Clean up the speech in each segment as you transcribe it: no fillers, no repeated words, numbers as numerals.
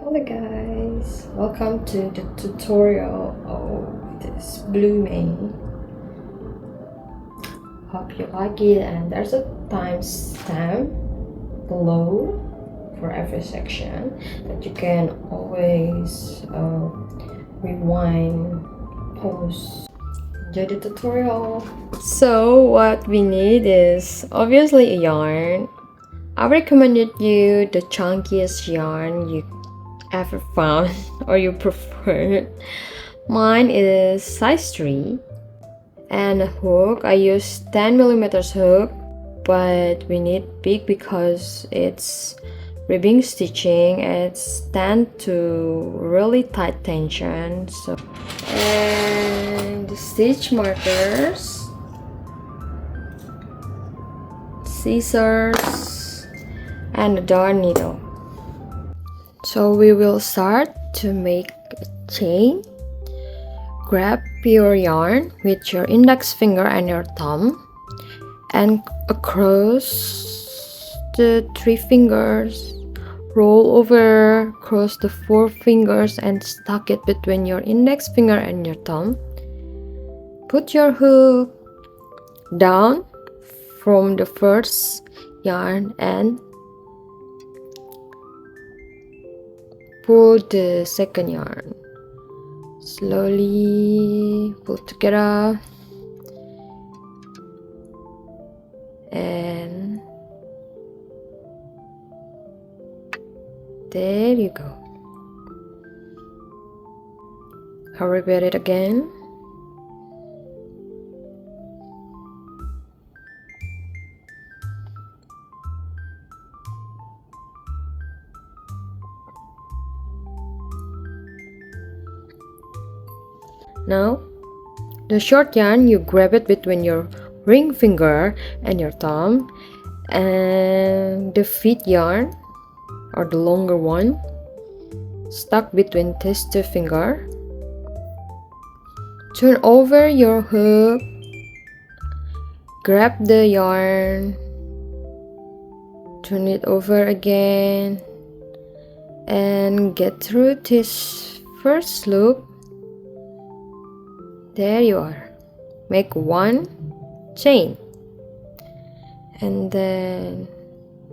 Hello guys, welcome to the tutorial of this blue mane. Hope you like it, and there's a timestamp below for every section that you can always rewind, pause, enjoy the tutorial. So what we need is obviously a yarn. I recommended you the chunkiest yarn you ever found or you prefer. Mine is size 3, and a hook. I use 10mm hook, but we need big because it's ribbing stitching. It's tend to really tight tension. So, and the stitch markers, scissors, and a darn needle. So we will start to make a chain. Grab your yarn with your index finger and your thumb, and across the 3 fingers, roll over, cross the 4 fingers and stuck it between your index finger and your thumb. Put your hook down from the first yarn and pull the second yarn. Slowly pull together, and there you go. I'll repeat it again. Now, the short yarn, you grab it between your ring finger and your thumb, and the feet yarn, or the longer one, stuck between these 2 fingers. Turn over your hook, grab the yarn, turn it over again, and get through this first loop. There you are. Make 1 chain, and then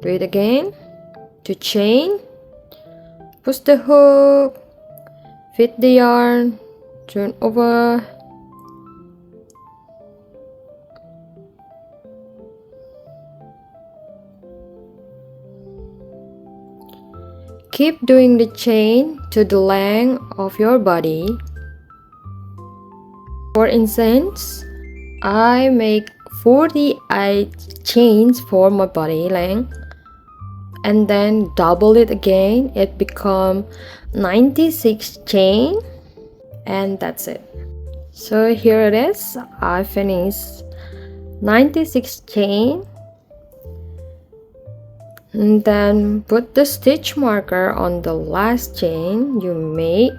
do it again. To chain, push the hook, fit the yarn, turn over, keep doing the chain to the length of your body. For instance, I make 48 chains for my body length, and then double it again. It become 96 chain, and that's it. So here it is. I finished 96 chain, and then put the stitch marker on the last chain you made,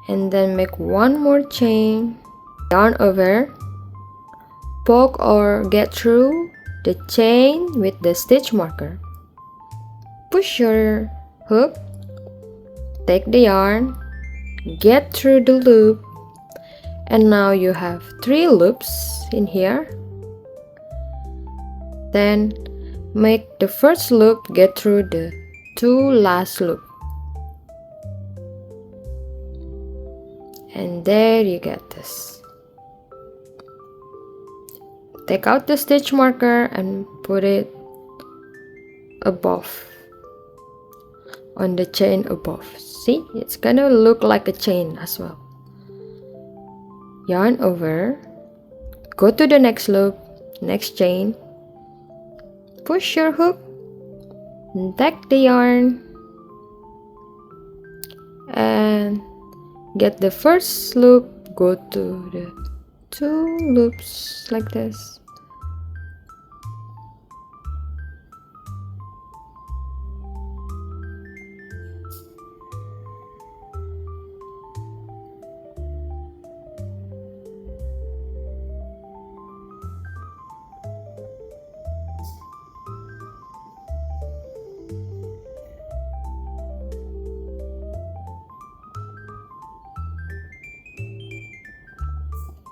and then make 1 more chain, yarn over, poke or get through the chain with the stitch marker. Push your hook, take the yarn, get through the loop, and now you have 3 loops in here. Then make the first loop, get through the 2 last loops. And there you get this. Take out the stitch marker and put it above, on the chain above. See, it's gonna look like a chain as well. Yarn over, go to the next loop, next chain, push your hook, take the yarn, and get the first loop, go to the 2 loops like this.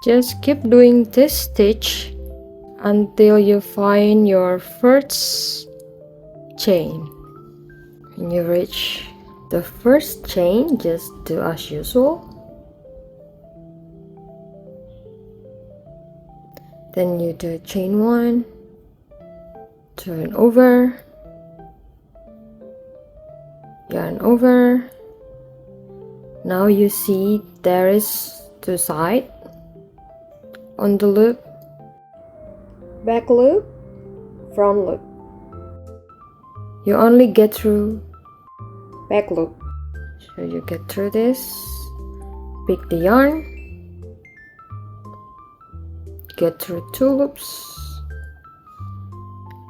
Just keep doing this stitch until you find your first chain. When you reach the first chain, just do as usual. Then you do chain 1, turn over, yarn over. Now you see there is 2 sides on the loop, back loop, front loop. You only get through back loop, so you get through this, pick the yarn, get through 2 loops,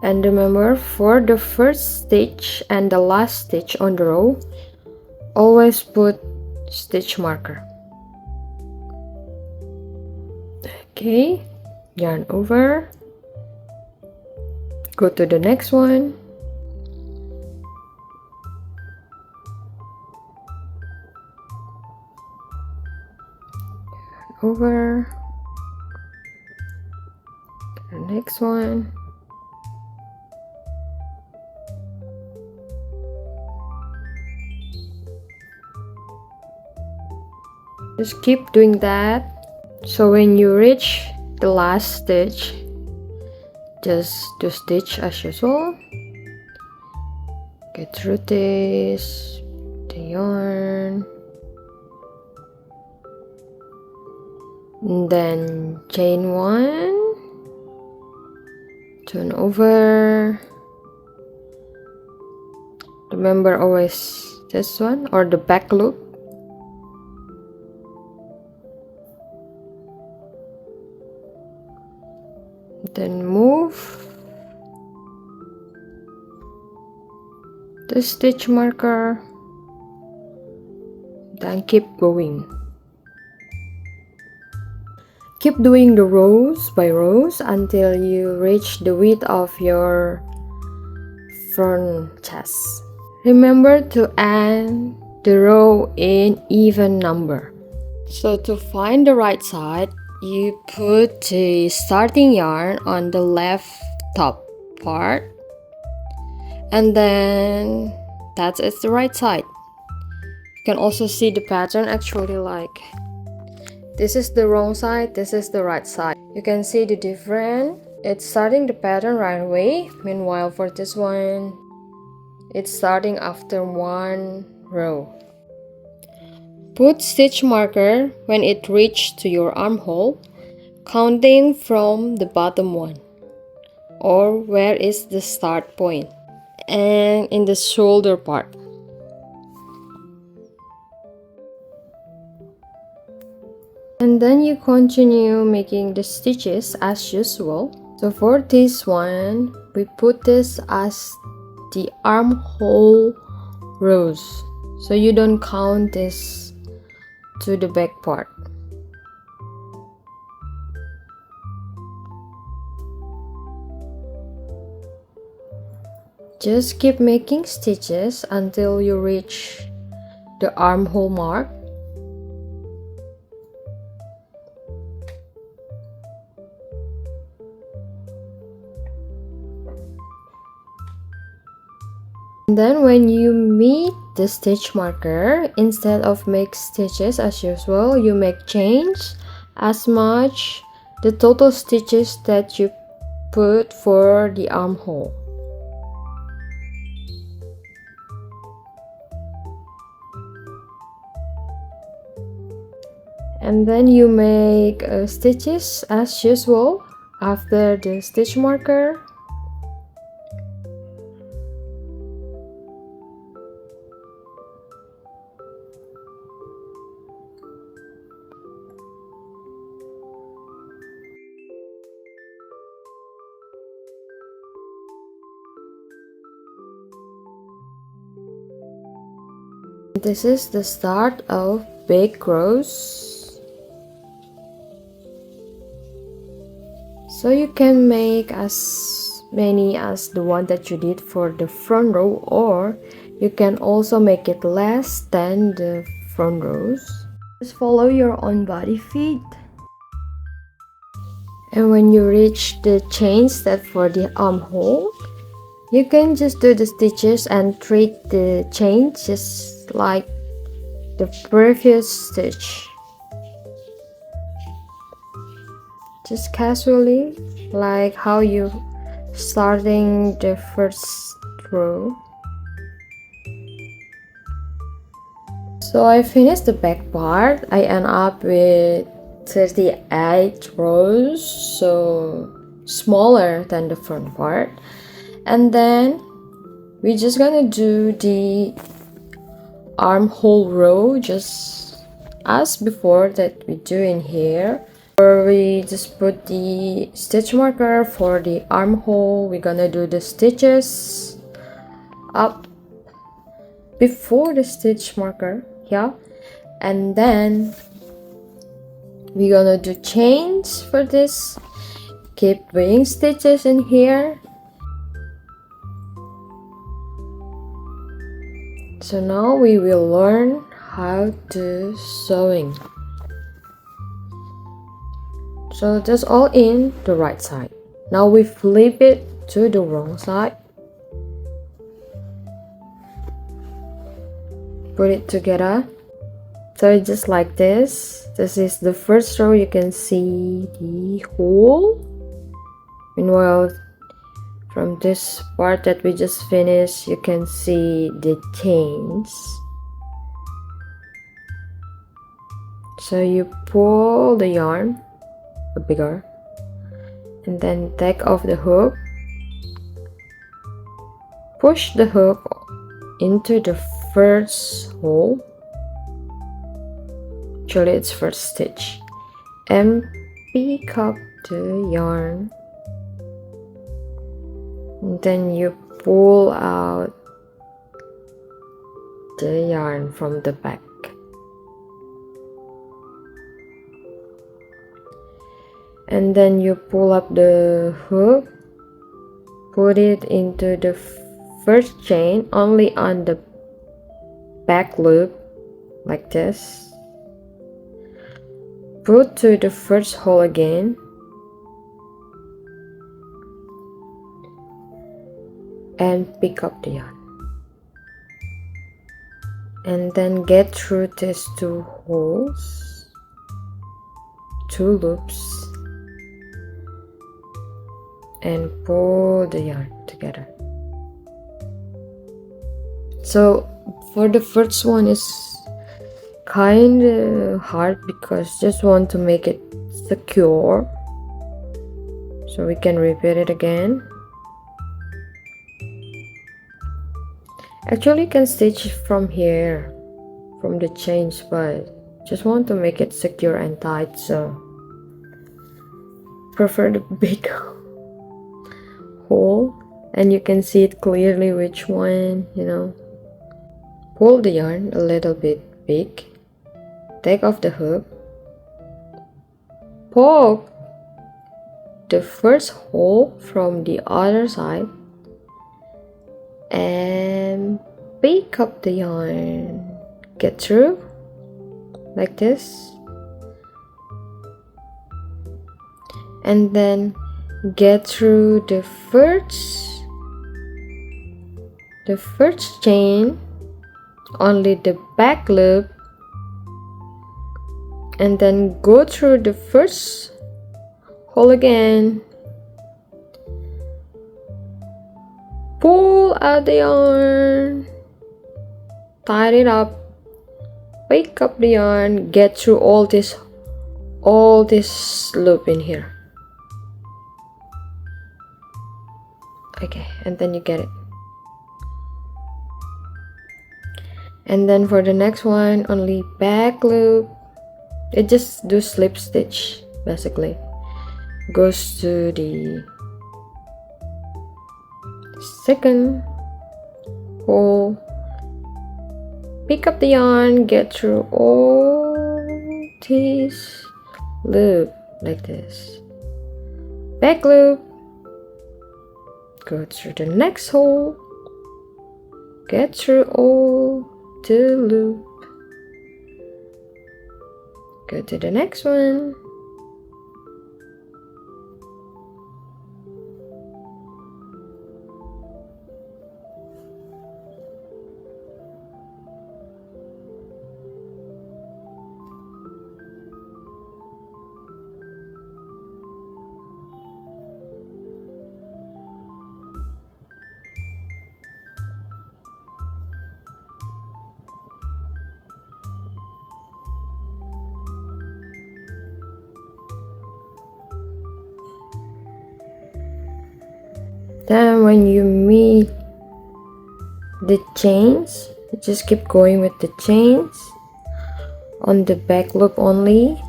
and remember, for the first stitch and the last stitch on the row, always put stitch marker. Okay, yarn over, go to the next one, over, the next one, just keep doing that. So when you reach the last stitch, just do stitch as usual, get through this, the yarn, and then chain 1, turn over. Remember always this one or the back loop. Then move the stitch marker, then keep going. Keep doing the rows by rows until you reach the width of your front chest. Remember to end the row in even number. So to find the right side, you put the starting yarn on the left top part, and then that's the right side. You can also see the pattern actually, like this is the wrong side, this is the right side. You can see the difference. It's starting the pattern right away. Meanwhile, for this one, it's starting after 1 row. Put stitch marker when it reaches to your armhole, counting from the bottom one, or where is the start point, and in the shoulder part. And then you continue making the stitches as usual. So for this one, we put this as the armhole rows, so you don't count this to the back part. Just keep making stitches until you reach the armhole mark. And then when you meet the stitch marker, instead of make stitches as usual, you make change as much the total stitches that you put for the armhole. And then you make stitches as usual after the stitch marker. This is the start of big rows. So you can make as many as the one that you did for the front row, or you can also make it less than the front rows. Just follow your own body feet. And when you reach the chain step for the armhole, you can just do the stitches and treat the chain just like the previous stitch. Just casually, like how you starting the first row. So I finished the back part. I end up with 38 rows, so smaller than the front part. And then we're just gonna do the armhole row just as before that we do in here, where we just put the stitch marker for the armhole. We're gonna do the stitches up before the stitch marker, yeah, and then we're gonna do chains for this. Keep doing stitches in here. So now we will learn how to sewing. So that's all in the right side. Now we flip it to the wrong side. Put it together. So just like this. This is the first row. You can see the hole. Meanwhile, from this part that we just finished, you can see the chains. So you pull the yarn bigger and then take off the hook. Push the hook into the first hole. Actually, it's first stitch, and pick up the yarn. And then you pull out the yarn from the back. And then you pull up the hook, put it into the first chain only on the back loop like this. Put to the first hole again. And pick up the yarn. And then get through these two holes, two loops, and pull the yarn together. So for the first one is kind of hard because just want to make it secure. So we can repeat it again. Actually, you can stitch from here, from the chains, but just want to make it secure and tight, so prefer the big hole, and you can see it clearly which one, you know. Pull the yarn a little bit big, take off the hook, poke the first hole from the other side, and pick up the yarn, get through like this, and then get through the first chain, only the back loop, and then go through the first hole again, pull out the yarn, tie it up, pick up the yarn, get through all this loop in here. Okay, and then you get it. And then for the next one, only back loop. It just do slip stitch basically. Goes to the second hole, pick up the yarn, get through all this loop like this, back loop, go through the next hole, get through all the loop, go to the next one, Then when you meet the chains, just keep going with the chains on the back loop only.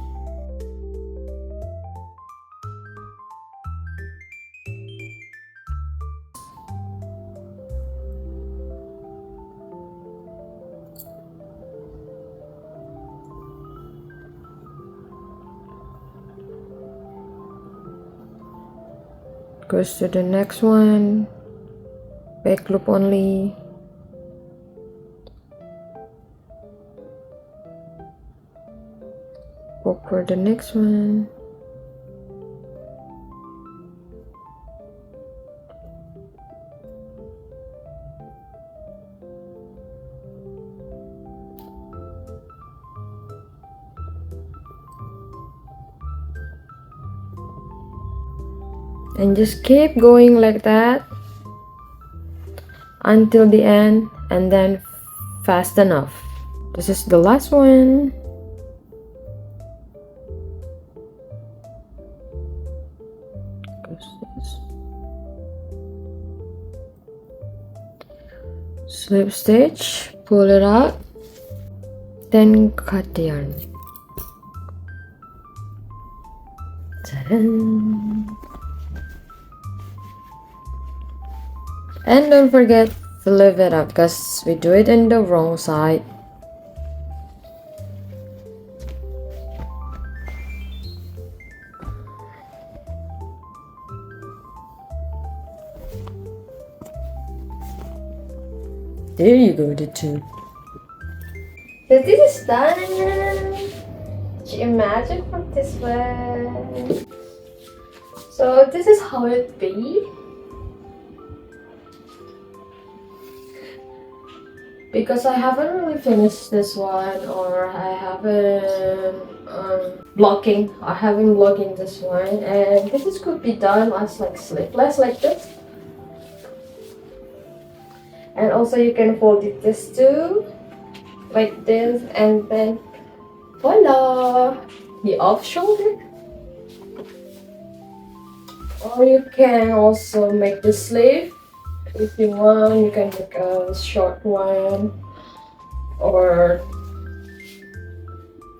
Goes to the next one, back loop only. Go for the next one. And just keep going like that until the end, and then fast enough. This is the last one. Slip stitch, pull it out, then cut the yarn. Ta-da! And don't forget to lift it up because we do it in the wrong side. There you go, the two. So this is done. Can you imagine from this way? So this is how it be. Because I haven't really finished this one, or I haven't blocking. I haven't blocking this one, and this is could be done as like sleeveless like this. And also you can fold it this too, like this, and then voila, the off shoulder. Or you can also make the sleeve. If you want, you can make a short one or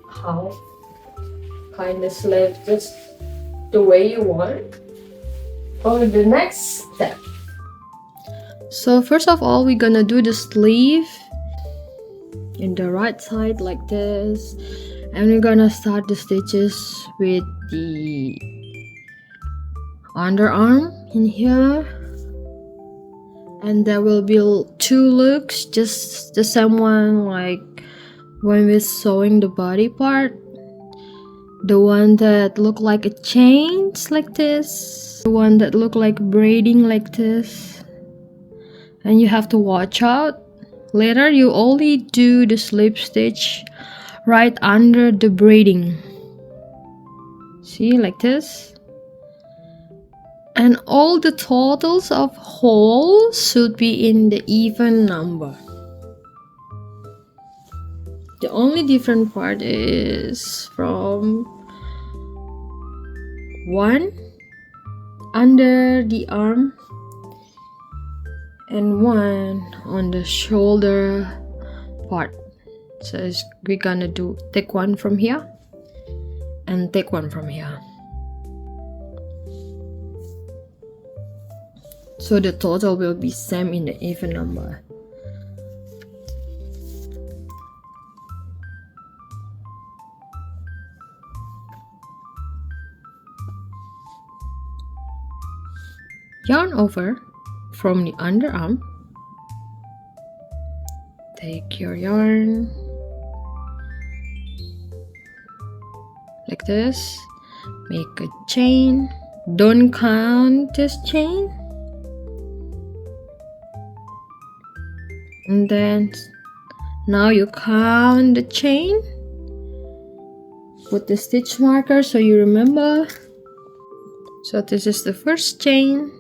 half kind of sleeve, just the way you want. For the next step. So first of all, we're gonna do the sleeve in the right side like this, and we're gonna start the stitches with the underarm in here. And there will be two looks, just the same one like when we're sewing the body part. The one that look like a chains like this, the one that look like braiding like this. And you have to watch out. Later you only do the slip stitch right under the braiding. See, like this. And all the totals of holes should be in the even number. The only different part is from 1 under the arm and 1 on the shoulder part. So we're gonna take one from here and take one from here. So the total will be same in the even number. Yarn over from the underarm. Take your yarn like this. Make a chain. Don't count this chain. And then now you count the chain. Put the stitch marker so you remember. So this is the first chain.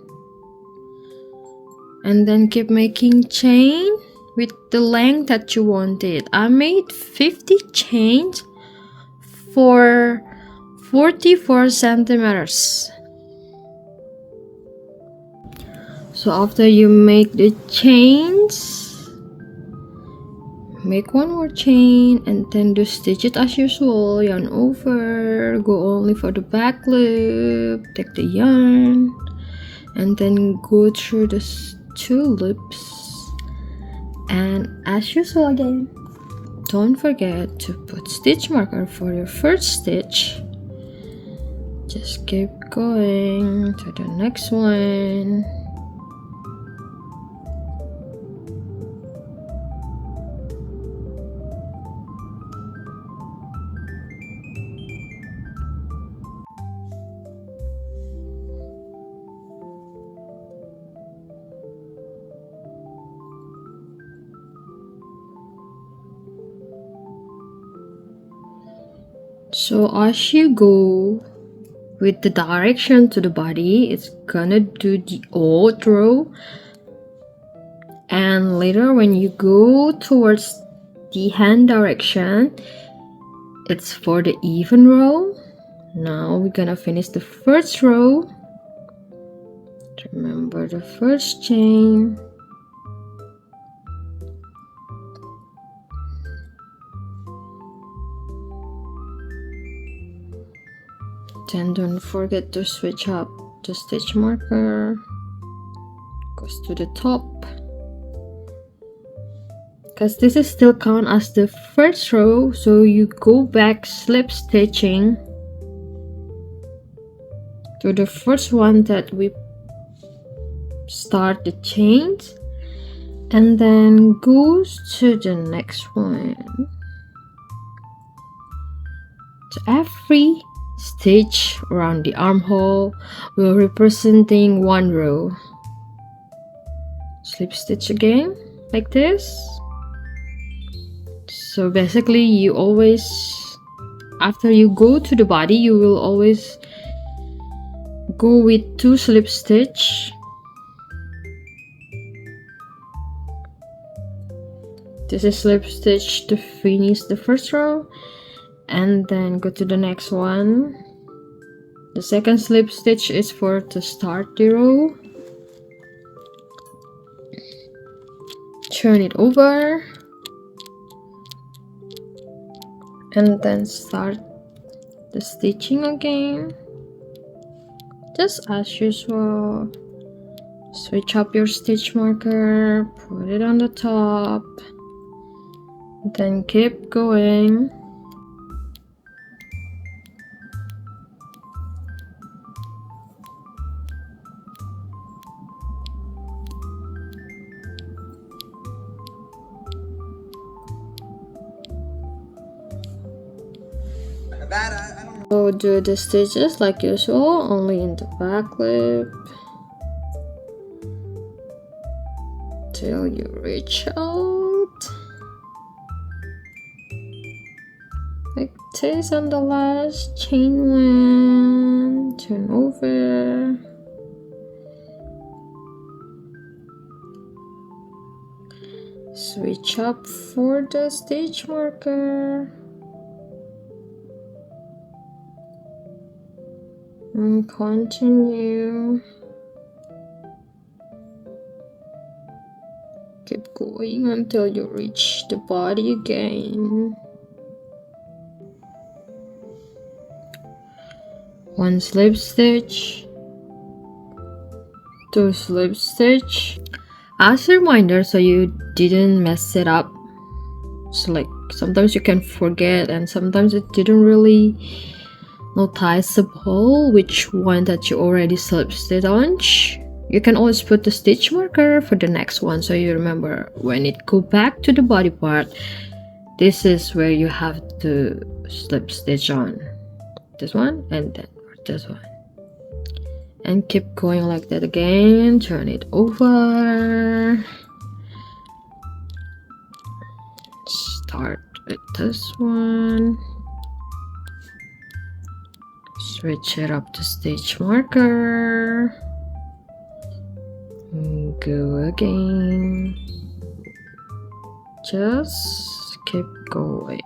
And then keep making chain with the length that you wanted. I made 50 chains for 44 centimeters. So after you make the chains, make one more chain and then just stitch it as usual. Yarn over, go only for the back loop, take the yarn and then go through the 2 loops, and as usual again, don't forget to put stitch marker for your first stitch. Just keep going to the next one. So as you go with the direction to the body, it's gonna do the odd row, and later when you go towards the hand direction, it's for the even row. Now we're gonna finish the first row. Remember the first chain. Then don't forget to switch up the stitch marker. Goes to the top. Because this is still count as the first row, so you go back slip stitching to the first one that we start the chains, and then goes to the next one. So every stitch around the armhole will representing 1 row. Slip stitch again like this. So basically you always, after you go to the body, you will always go with 2 slip stitch. This is slip stitch to finish the first row, and then go to the next one. The second slip stitch is for to start the row. Turn it over and then start the stitching again, just as usual. Switch up your stitch marker, put it on the top, then keep going. So do the stitches like usual, only in the back loop till you reach out like this. On the last chain one, turn over, switch up for the stitch marker, and continue. Keep going until you reach the body again. 1 slip stitch, 2 slip stitch. As a reminder, so you didn't mess it up. So like sometimes you can forget, and sometimes it didn't really noticeable which one that you already slip stitched on. You can always put the stitch marker for the next one, so you remember when it go back to the body part, this is where you have to slip stitch on this one and then this one, and keep going like that again. Turn it over, start with this one, switch it up to stitch marker, go again, just keep going.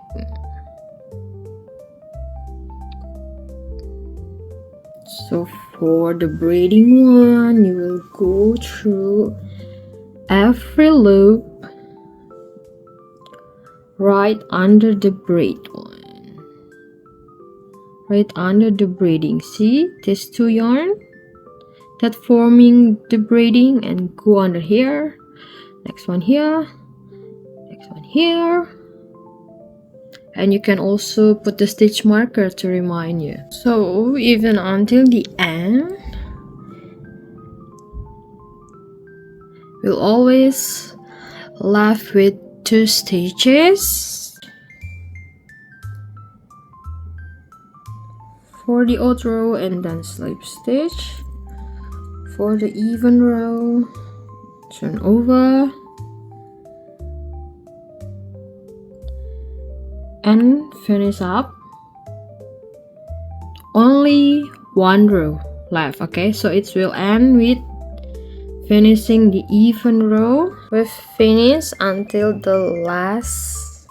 So for the braiding one, you will go through every loop right under the braid one, right under the braiding. See these two yarn that forming the braiding, and go under here, next one here, next one here. And you can also put the stitch marker to remind you. So even until the end, we'll always left with 2 stitches for the odd row, and then slip stitch for the even row, turn over, and finish up. Only 1 row left. Okay, so it will end with finishing the even row. We've finished until the last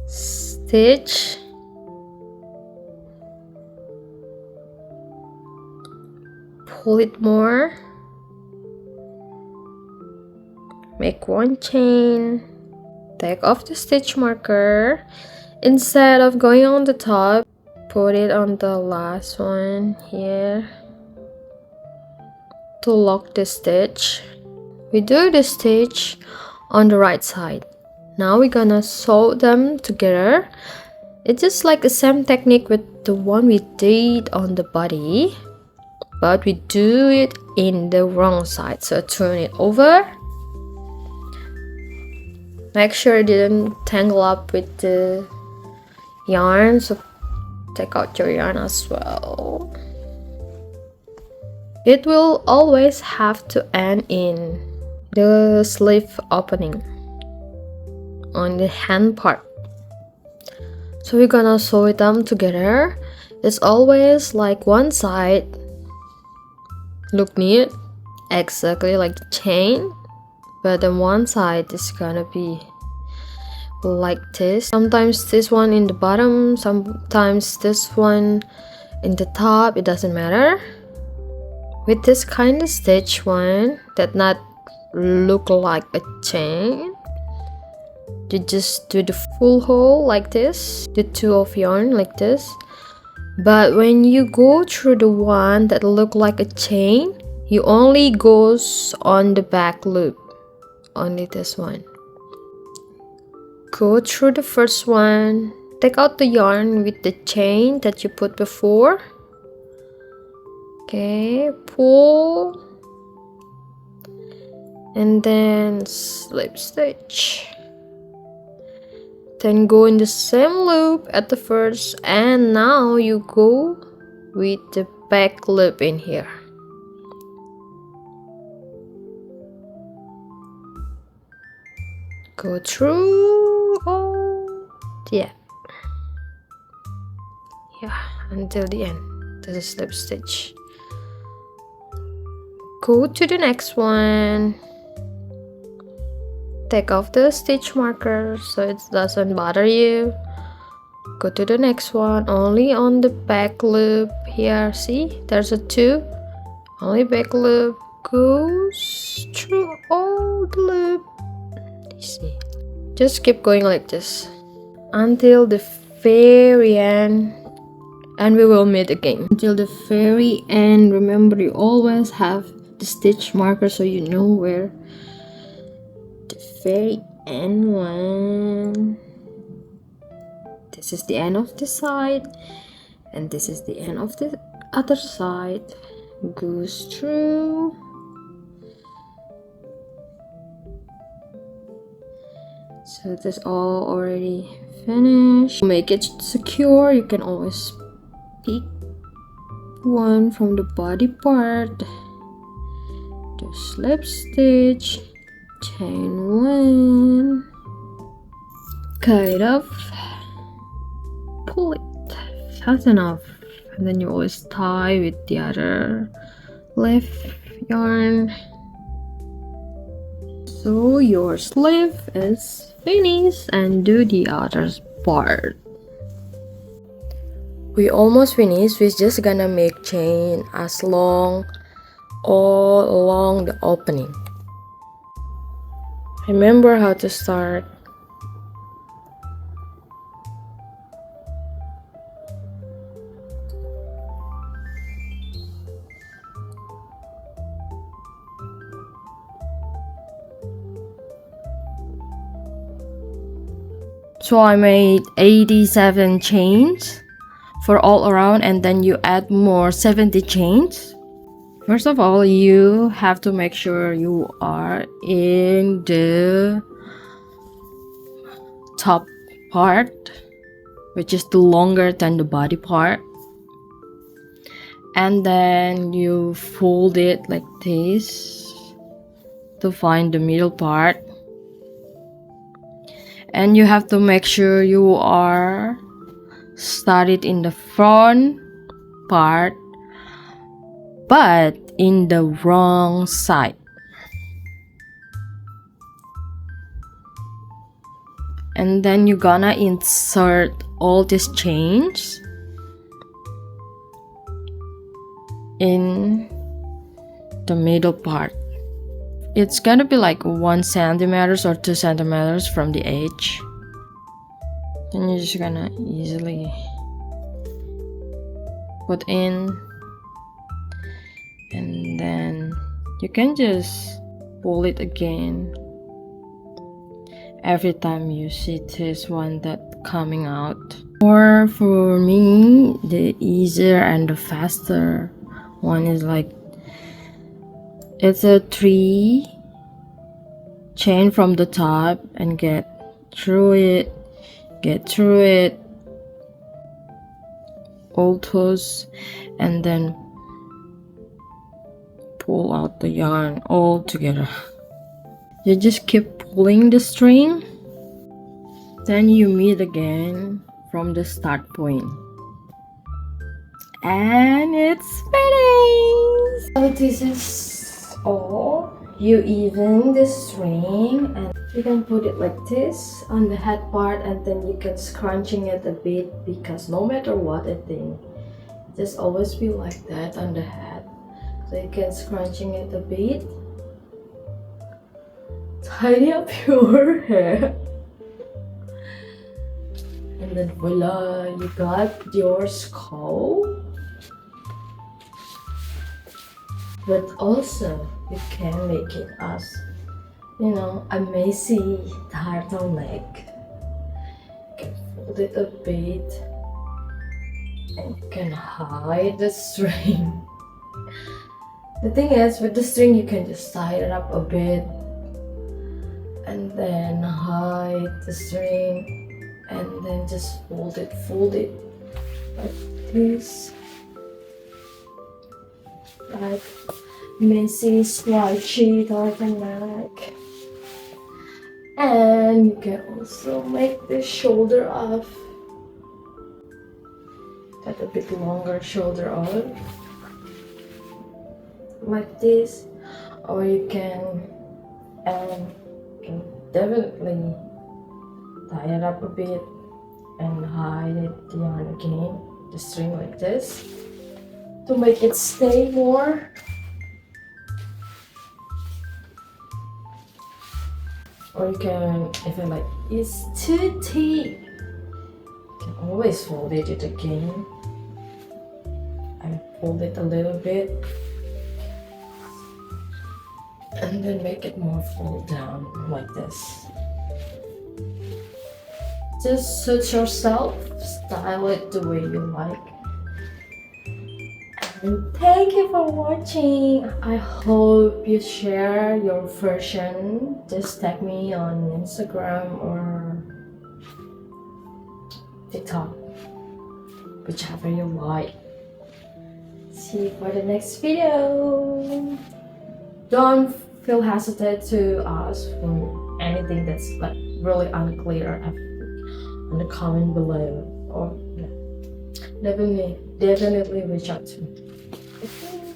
stitch. Pull it more, make 1 chain, take off the stitch marker. Instead of going on the top, put it on the last one here to lock the stitch. We do the stitch on the right side. Now we're gonna sew them together. It's just like the same technique with the one we did on the body, but we do it in the wrong side. So turn it over. Make sure it didn't tangle up with the yarn, so take out your yarn as well. It will always have to end in the sleeve opening on the hand part. So we're gonna sew them together. It's always like one side look neat, exactly like the chain, but then one side is gonna be like this. Sometimes this one in the bottom, sometimes this one in the top, it doesn't matter. With this kind of stitch one that not look like a chain, you just do the full hole like this, the 2 of yarn like this. But when you go through the one that look like a chain, you only goes on the back loop, only this one. Go through the first one, take out the yarn with the chain that you put before. Okay, pull, and then slip stitch. Then go in the same loop at the first, and now you go with the back loop in here. Go through all, yeah, until the end. This is slip stitch. Go to the next one. Take off the stitch marker so it doesn't bother you. Go to the next one, only on the back loop here. See, there's a 2, only back loop goes through all the loop. You see, just keep going like this until the very end, and we will meet again until the very end. Remember, you always have the stitch marker so you know where the very end one. This is the end of this side, and this is the end of the other side. Goes through. So this all already finished. To make it secure, you can always pick one from the body part. Do slip stitch, chain 1, cut it off, pull it fast enough, and then you always tie with the other left yarn. So your sleeve is finished, and do the other part. We almost finished. We're just gonna make chain as long all along the opening. Remember how to start. So I made 87 chains for all around, and then you add more 70 chains. First of all, you have to make sure you are in the top part, which is the longer than the body part, and then you fold it like this to find the middle part. And you have to make sure you are started in the front part but in the wrong side. And then you're gonna insert all these chains in the middle part. It's gonna be like 1 centimeters or 2 centimeters from the edge. Then you're just gonna easily put in, and then you can just pull it again every time you see this one that coming out. Or for me, the easier and the faster one is like, it's a 3 chain from the top and get through it, all those, and then pull out the yarn all together. You just keep pulling the string, then you meet again from the start point, and it's finished. So this is all. You even the string, and you can put it like this on the head part, and then you can scrunching it a bit, because no matter what, I think just always be like that on the head. So you can scrunching it a bit, tidy up your hair, and then voila, you got your skull. But also you can make it as, a messy turtleneck. You can fold it a bit, and you can hide the string. The thing is, with the string you can just tie it up a bit and then hide the string, and then just fold it like this, like messy, slouchy turtleneck. And you can also make the shoulder off, cut a bit longer shoulder off like this, or you can definitely tie it up a bit and hide it the yarn again, the string like this, to make it stay more. Or you can, if it like it's too deep, you can always fold it again and fold it a little bit, and then make it more fold down like this. Just suit yourself, style it the way you like. And thank you for watching. I hope you share your version. Just tag me on Instagram or TikTok, whichever you like. See you for the next video. Don't feel hesitant to ask for anything that's like really unclear in the comment below, or definitely reach out to me. Okay.